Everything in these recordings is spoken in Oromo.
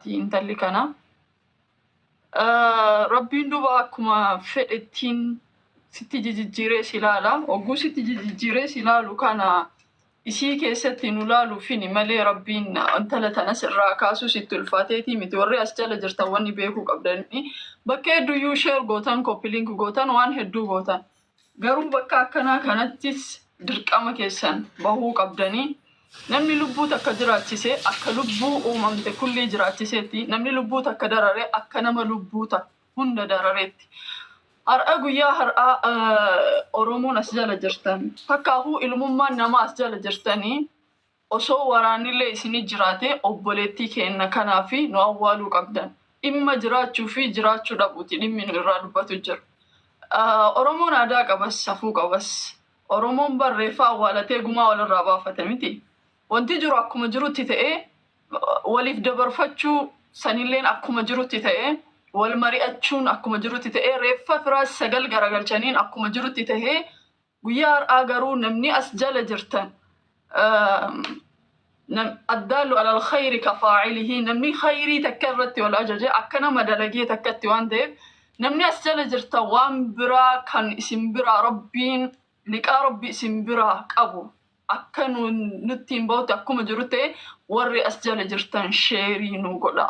jirti intalli kana. Rabbiin duba akkuma fedhettiin sitti jijjiiree si ilaala. Ogguu sitti jijjiiree si ilaalu kana isii keessatti nu ilaaluufini malee Rabbiin intala tanas irraa kaasuu sitti ulfaateetii miti. Warri as jala jirtan wanni beekuu qabdanii bakka hedduuyyuu sheer gootan, koppiliink gootan, waan hedduu gootan. Garuu bakka akkanaa kanattis dirqama keessan bahuu qabdanii. Namni lubbuu takka jiraachise akka lubbuu uumamte kulli jiraachiseetti. Namni lubbuu takka darare akka nama lubbuu takka hunda darareetti. Har'a guyyaa har'aa Oromoon as jala jirtan. Fakkaahuu ilmummaan nama as jala jirtanii osoo waraanillee isinii jiraate obboleettii kenna kanaafi nu awwaaluu qabdan. Dhimma jiraachuu fi jiraachuu dhabuuti dhimmi nu irraa dubbatu jiru. Oromoon aadaa qabas, safuu qabas. Oromoon barreeffaa awwaalatee gumaa walirraa baafate miti. Wanti jiru akkuma jirutti ta'ee waliif dabarfachuu sanilleen akkuma jirutti ta'ee wal mari'achuun akkuma jirutti ta'ee reeffa firaas sagal garagalchaniin akkuma jirutti ta'ee guyyaa har'aa garuu namni as jala jirtan addaalu alal khayri kafaa'ilihi namni khayrii takka irratti wal ajaje akka nama dalagee takkatti waan ta'eef namni as jala jirtan waan biraa kan isin biraa rabbiin liqaa rabbi isin biraa qabu akka nutti hin bahutti akkuma jiru ta'e warri as jala jirtan sheerii nu godha.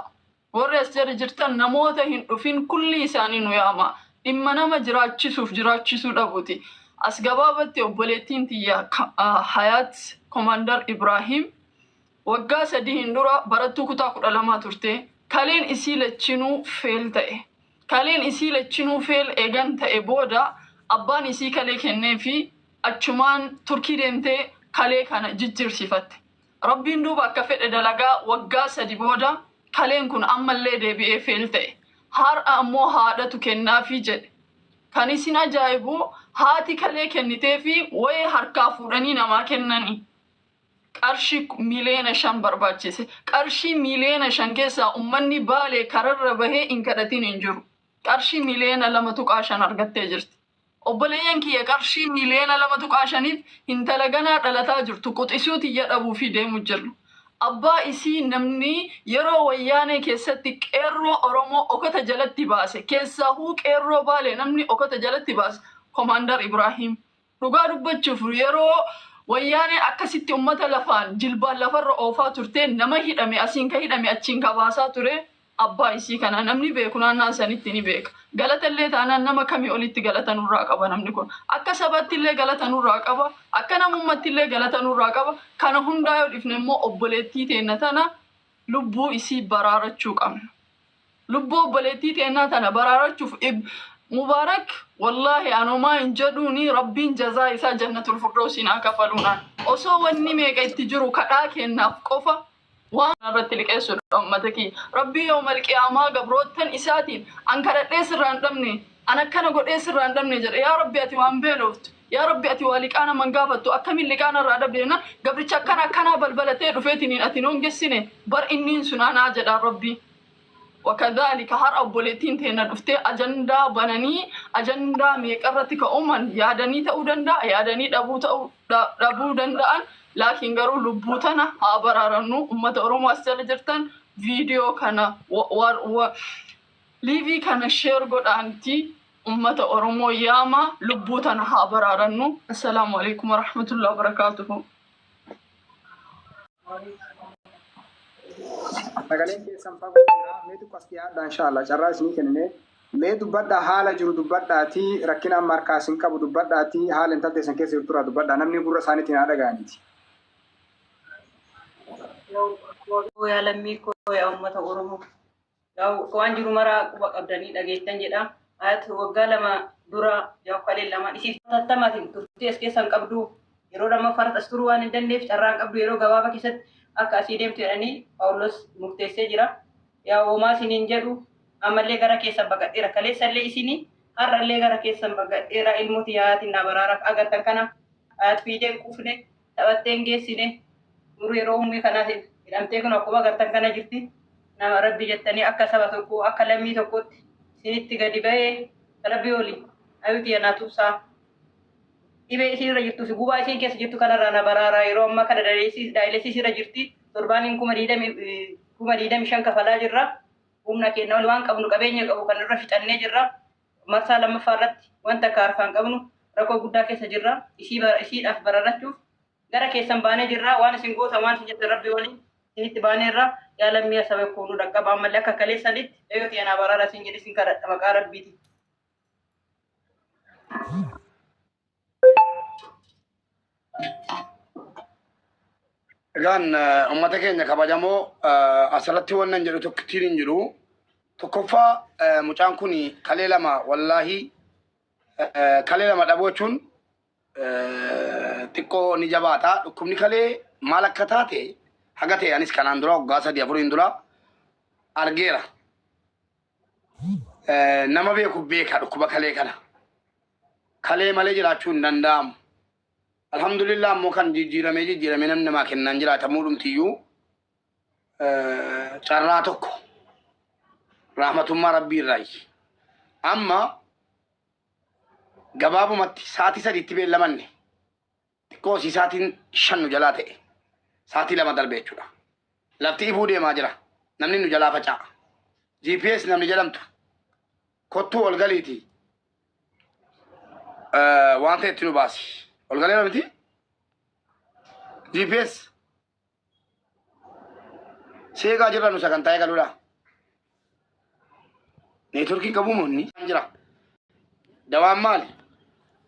Warri as jala jirtan namoota hin dhufin kulli isaanii nu yaama. Dhimma nama jiraachisuuf jiraachisuu dhabuuti. As gabaabatti obboleettiin tiyya Hayaat Komandar Ibrahim waggaa 3 dura barattuu kutaa 12 turte. Kaleen isii lachinuu feel ta'e. Kaleen isii lachinuu feel eegan ta'e booda abbaan isii kalee kennee fi achumaan Turkii deemtee kalee kana jijjiirsifatte. Rabbiin duuba akka fedhe dalagaa waggaa 3 booda kaleen kun ammallee deebi'ee feel ta'e. Har'a ammoo haadhatu kennaafi jedhe. Kan isin ajaa'ibu haati kalee kennitee fi wayii harkaa fuudhanii namaa kennanii. Qarshii miliyoona 5 barbaachise. Qarshii miliyoona 5 keessaa ummanni baalee kararra bahee hin kadhatin hin jiru. Qarshii miliyoona 2.5 argattee jirti. Obboleeyyan kiyya qarshii miliyoona 2.5 intala ganaa dhalataa jirtu quxisuuti jedhabuu fi deemu jirru. Abbaa isii namni yeroo wayyaanee keessatti qeerroo Oromoo okota jalatti baase. Keessaahuu qeerroo baalee namni okota jalatti baase Komandar Ibrahim. Dhugaa dubbachuuf yeroo wayyaanee akkasitti ummata lafaan jilbaan lafarra oofaa turte nama hidhame asiin ka hidhame achiin ka baasaa ture abbaa isii kana namni beeku naannaa sanitti ni beeka. Galatallee taanaan nama kamii olitti galatanurraa qaba namni kun. Akka sabattillee galatanurraa qaba. Akka namummattillee galatanurraa qaba. Kana hundaa yoo dhifne immoo obboleettii teenna tana lubbuu isii baraarachuu qabna. Lubbuu obboleettii teenna tana baraarachuuf Mubaarak wallahi anomaa hin jedhuuni rabbiin jazaa isaa jannatul firdawsiin haa kafaluunaan. Osoo wanni meeqa itti jiru kadhaa kennaaf qofa waan irratti liqeessuudha ummata kiyya. Rabbii yawmal qiyaamaa gabroottan isaatiin an kadhadhee sirraan dhabne an akkana godhee sirraan dhabne jedhe yaa Rabbi ati waan beeloftu yaa Rabbi ati waa liqaana man gaafattu akkamiin liqaana irraa dhabdeena gabricha akkana balbalatee dhufeetiniin ati nuun gessine bar inniin sunanaa jedhaan Rabbi. وكذلك هر أبولتين تهنا دفتة أجندا بناني أجندا ميكرتك أمم يادني تأودندا يادني دبودندا لكن قالوا لبوتنا عبارانو أمة أروم أستل جرتن فيديو كنا ليفي كنا شير قد أنتي أمة أروم ياما لبوتنا عبارانو. السلام عليكم ورحمة الله وبركاته. Sagaleen keessan fagoo meetu qaskiyaadha inshallah carraa isinii kennee mee dubbadhaa haala jiru dubbadhaati rakkina markaa isin qabu dubbadhaati haala hin tatteessan keessa jirtu dubbadhaa namni gurra isaaniitiin haa dhaga'aniiti. Yaa lammii koo yaa uummata Oromoo waan jiru maraa quba qabdanii dhageettan jedha. Ati waggaa 2 dura yaa kalee 2 isii tattamaatiin turtii as keessan qabdu yeroo lama fardas turuu waan hin dandeef carraan qabdu yeroo gabaabaa keessatti akka asii deemtu jedhanii Phaawulos murteessee jira. Yaa uumaa isiniin jedhu ammallee gara keessan baqadheera kaleessallee isinii har'allee gara keessan baqadheera ilmooti yaatiin na baraara agartan kana ayat fiideen quufne taphatteen geessine duruu yeroo humni kanaatiin hidhamtee kun akkuma agartan kana jirti nama Rabbi jettanii akka saba tokko akka lammii tokkotti isinitti gadi ba'ee Rabbi oli ayuuti yanaa tubsaa dhibee isinirra jirtu fi gubaa isin keessa jirtu kanarraa na baraara yeroo ammaa kana daaleessis irra jirti torbaan kuma 20 kuma diidamii shan kafalaa jirra. Humna keenya ol waan qabnu qabeenya qabu kan irra fixannee jirra. Marsaa lammaffaa irratti wanta akka harkaan qabnu rakkoo guddaa keessa jirra. Isiidhaaf bararrachuuf gara keessan baanee jirra. Waan isin goota waan isin jette rabbi waliin isinitti baaneerra yaalammii saba kuunu dhaqqaba ammallee akka kaleessanitti eega keenyaa barara isin jedhe isin kadhadha maqaa rabbiiti. Egaan uummata keenya kabajamoo asirratti wannan jedhu tokkittiin hin jiru. Tokkoffaa mucaan kun kalee lama wallaahi kalee lama dhabuu jechuun xiqqoo ni jabaata. Dhukkubni kalee maal akka taate haga ta'e anis kanaan dura waggaa 3-4 dura argeera. Nama beeku beeka dhukkuba kalee kana. Kalee malee jiraachuu hin danda'amu. Alhamdulillah ammoo kan jijjiiramee namni namaa kennan jiraatamuu dhumtiyyuu carraa tokko rahmatummaa rabbii irraayi. Amma gabaabumatti sa'aatii 3tti beellamanne xiqqoo sa'aatiin 5 nu jalaa ta'e sa'aatii 2 darbe jechuudha. Lafti ifuu deemaa jira. Namni nu jalaa faca'a. GPS namni jedhamtu kottuu ol galiiti waan ta'etti nu baasi. Ol galee miti GPS seegaa jirra nu sagantaa eegaluudha. Neetworkiin qabu moonni jira. Dawaan maali?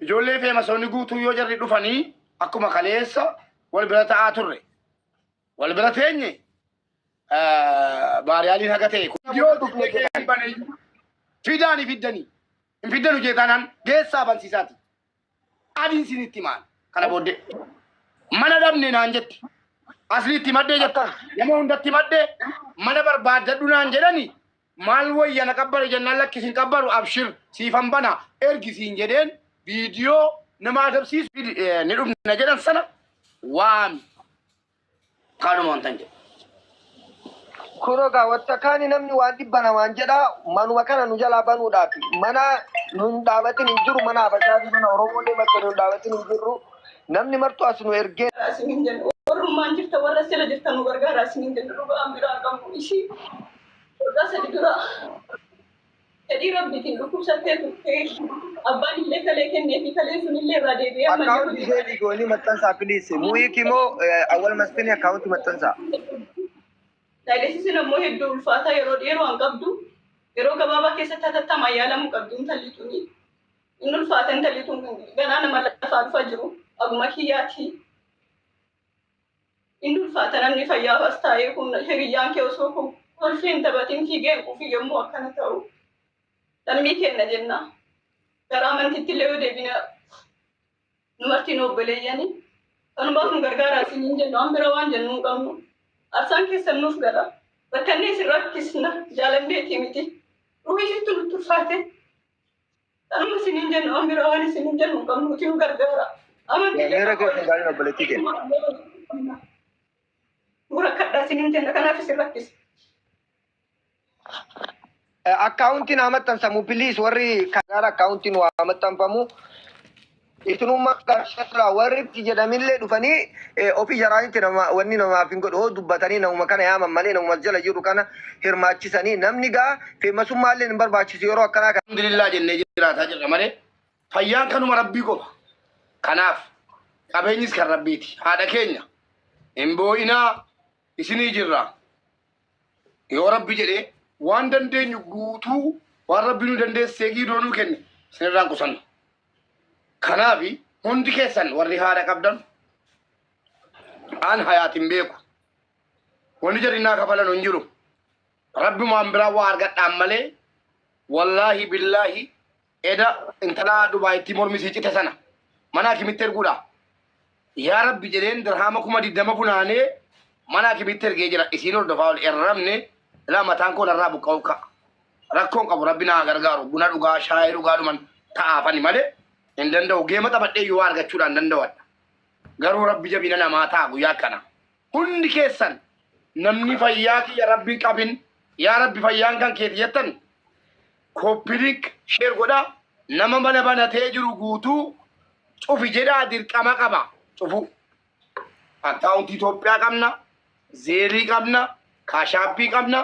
Ijoollee feemasoonni guutuu yoo jarri dhufanii akkuma kaleessa wal bira ta'aa turre. Wal bira teenye baariyaaliin haga ta'e. Fidaanii fiddanii. Hin fiddanu jeetaanaan geessaa bansiisaati. Adiin sinitti maal? Kana booddee. Mana dhabne naan jetti. Asliitti maddee jettan. Nama hundatti maddee mana barbaaddadhu naan jedhani. Maal wayyana qabbare jennaan lakkisin qabbaru abshir siifan bana ergisiin jedheen viidiyoo nama adabsiisu ni dhufna jedhan sana waami. Kaanuma wantan jedhe. Kuroga wata kaani namni waan dhibbana waan jedha manuma kana nu jalaa banuudhaaf mana nun dhaabatin hin jiru mana abashaafi mana Oromoolee bakka nun dhaabatin hin jirru namni martu as nu ergee. Asinin jennu warrummaan jirta warra sila jirta nu gargaara asinin jennu dhugaan biraa qabu ishii waggaa 3 dura fedhii rabbiitiin dhukkubsattee turte abbaan illee kalee kennee fi kalee sunillee irraa deebi'ee amma jiru. Akkaawunti ishee ligoonii maxxansaa piliis muuyik immoo awwal masfini akkaawunti maxxansaa. Daayileesisin ammoo hedduu ulfaataa yeroo dheeroo an qabdu yeroo gabaabaa keessatti hatattamaa yaalamuu qabdu intalliituuni. Inni ulfaata intalliituun ganaa nama lafaa dhufaa jiru aguma kiyyaati. Inni ulfaata namni fayyaafas taa'ee kun hiriyyaan kee osoo kun kolfeen taphatiin fiigeen quufii yommuu akkana ta'u. Lammii kenna jenna. Gara amantiitti illee yoo deebina numartiin obboleeyyanii. Kanumaaf nu gargaaraa isiniin jennu waan bira waan jennu hin qabnu. Arsaan keessan nuuf gara bakkannee isin rakkisna jaalanneetii miti ruhiisitti nutti ulfaate kanuma isiniin jennu waan bira waan isiniin jennu hin qabnu nuti nu gargaara Meera keessan gaarii obboleettii kenna. Nu rakkadhaa isiniin jenna kanaaf isin rakkisa. Akkaawuntiin haa maxxansamu piliis warri kanaara akkaawuntiin waa maxxanfamu. Isinummaa garshaa warri itti jedhamillee dhufanii ofii jaraanitti wanni namaaf hin godhu dubbatanii namuma kana yaaman malee namuma jala jiru kana hirmaachisanii namni gaa feemasummaallee hin barbaachisu yeroo akkanaa kana. Alhamdulillah jennee jiraataa jirra malee fayyaan kanuma rabbii qofa. Kanaaf qabeenyis kan rabbiiti. Haadha keenya hin boo'inaa isinii jirra. Yoo rabbi jedhee waan dandeenyu guutuu waan rabbi nu dandeessee giidoo nuu kenne isinirraan qusannu. Kanaafi hundi keessan warri haadha qabdan an hayaatiin beeku. Wanni jarrinaa kafalan hin jiru. Rabbimaan biraa waa argadhaan malee wallaahi billaahi eda intalaa Dubaayitti mormisii cite sana mana hakimitti erguudha. Yaa rabbi jedheen dirhaama 20 funaanee mana hakimitti ergee jira. Isiin hordofaa ol erramne ilaa mataan koo narraa buqqa'u ka'a. Rakkoon qabu rabbi naa gargaaru buna dhugaa shaayii dhugaa dhuman ta'aafani malee. In danda'u geema taphadhee yoo argachuudhaan danda'adha. Garuu rabbi jabina namaa ta'a guyyaa kana. Hundi keessan namni fayyaa kiyya rabbiin qabin yaa rabbi fayyaan kan keeti jettan kooppilik sheer godhaa nama mana banatee jiru guutuu cufi jedhaa dirqama qaba cufu. Akkaawunti Itoophiyaa qabna, zeelii qabna, kaashaappii qabna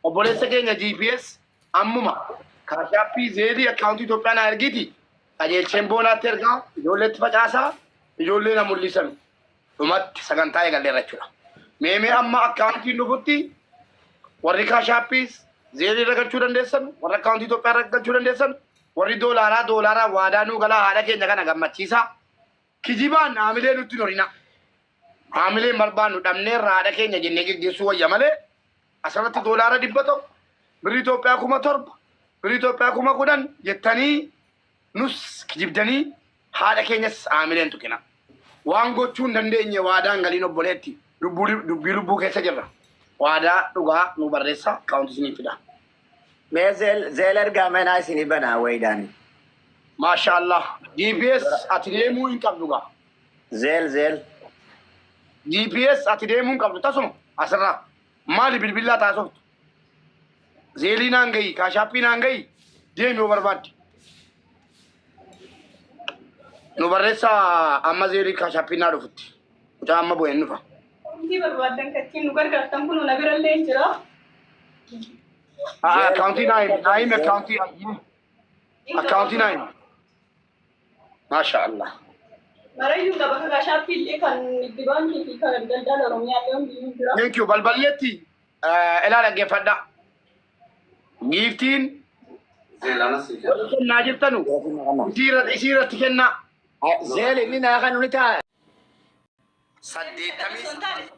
obboleessa keenya GPS ammuma kaashaappii zeedii akkaawuntii Itoophiyaa na ergiti qajeelcheen boonaatti ergaa ijoolleetti facaasaa ijoollee na mul'isan dhumatti sagantaa eegalleerra jechuudha. Meemee amma akkaawuntiin dhufutti warri kaashaappiis zeedii irra galchuu dandeessan warri akkaawuntii Itoophiyaa irra galchuu dandeessan warri doolaaraa waadaa nuu galaa haadha keenya kana gammachiisaa kijibaan haamilee nutti horina. Haamileen barbaannu dhabnee haadha keenya jennee geggeessuu wayya malee asirratti doolaara 100 birrii Itoophiyaa 7,000 birrii Itoophiyaa 10,000 jettanii nus kijibdanii haadha keenyas haamileen tuqina. Waan gochuu hin dandeenye waadaan galiin obboleetti dubbii lubbuu keessa jirra. Waadaa dhugaa nu barreessa akkaawuntii isinii fida. Mee zeel ergaa manaa isinii banaa wayiidhaan. Maashaallah. GPS ati deemuu hin qabdu gaa. Zeel. GPS ati deemuu hin qabdu tasuma asirraa. Maali bilbilaa taasoftu? Zeelii naan gahi, kaashaappii naan gahi, deemi yoo barbaadde. Nu barreessa amma zeelii kaashaappii naa dhufutti. Kutaa amma bu'een dhufa. Wanti barbaadan kattiin nu gargaartan kun na birallee jira. Accounting 9 accounting 9 MashaAllah. Marayyuu qaba kaashaappii illee kan nitti baankii fi kan daldala Oromiyaa illee hundi jira. Thank you. Balballeetti ilaa dhaggeeffadha. Giiftiin kennaa jirtanu isiirratti kennaa. Zeel inni naa kan nuti ta'a. 80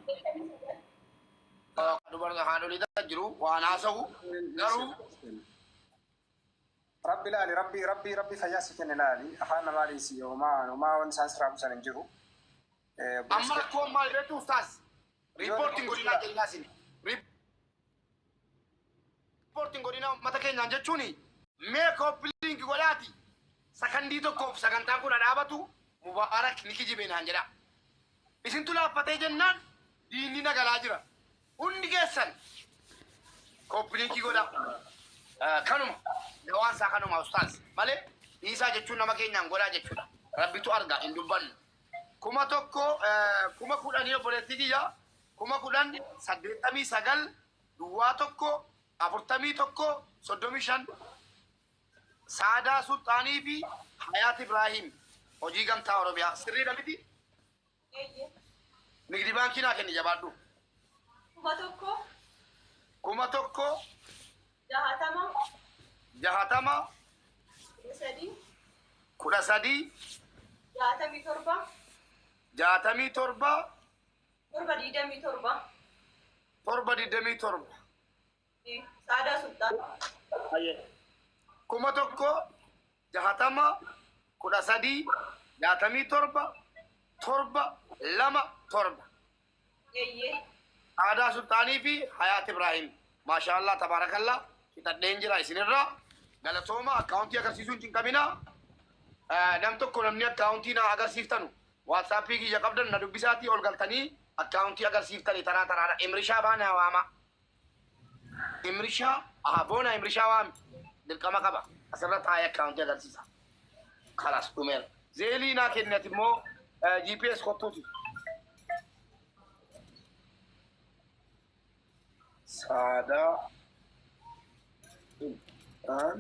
dubartoota haadholii jiru waan haasa'u garuu Rabbi laali rabbi fayyaasi kenne laali afaan namaa dhiisi homaa waan isaan sirraa buusan hin jiru. amma rakkoon maal jedhu ustaas riippoortiin godinaa keenyaa sini riippoortiin godinaa mata keenyaan jechuun mee kooppilinki godhaati sakandii tokkoof sagantaan kun dhaabatu mubaarak ni kijibeenaan jedha isintu laaffatee jennaan diinni nagalaa jira hundi keessan kooppilinki godha kanuma dawaan isaa kanuma ustaas malee dhiisaa jechuun nama keenyaan godhaa jechuudha rabbitu arga hin dubbannu kuma tokko kuma kudhanii obboleettii kiyya kuma kudhan 89 duwwaa tokko 41 35 Saadaa Sultaanii fi Hayaat Ibrahim hojii gamtaa Oromiyaa sirriidha miti nigdi baankii naa kenni jabaadhu kuma tokko 60 13 67 Saadaa Sultaan. kuma tokko 60 13 67 7 Saadaa Sultaanii fi Hayaat Ibrahim maashaallah tabaarakallah kitadheen jira isinirraa galatooma akkaawuntii agarsiisuun cinqabina nam tokko namni akkaawuntii na agarsiiftanu waatsaappii kiyya qabdan na dubbisaatii ol galtanii akkaawuntii agarsiiftanii taraa taraadha imrishaa baana waama imrishaa boona imrishaa waami dirqama qaba asirra taa'ee akkaawuntii agarsiisa kalaas dhumeera zeelii naa kennet immoo GPS kottuuti Saadaa Sultaan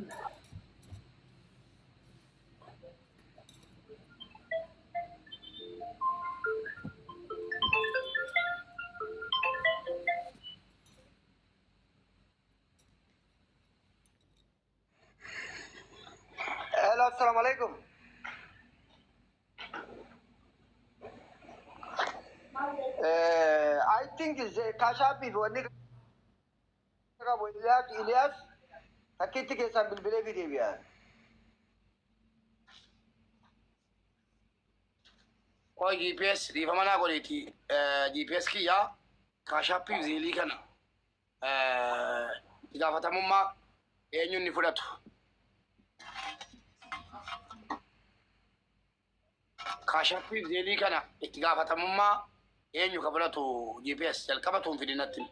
Hello, assalamu alaikum. I think it's Kashapi when Ilyas Hakiti ke sambil bile video biar. Koi GPS rifa mana godheeti GPS kiyya kaashaappii zeelii kana gaafatamummaa eenyuun ni fudhatu kaashaappii zeelii kana itti gaafatamummaa eenyu ka fudhatu GPS jalqabatuun fidinatti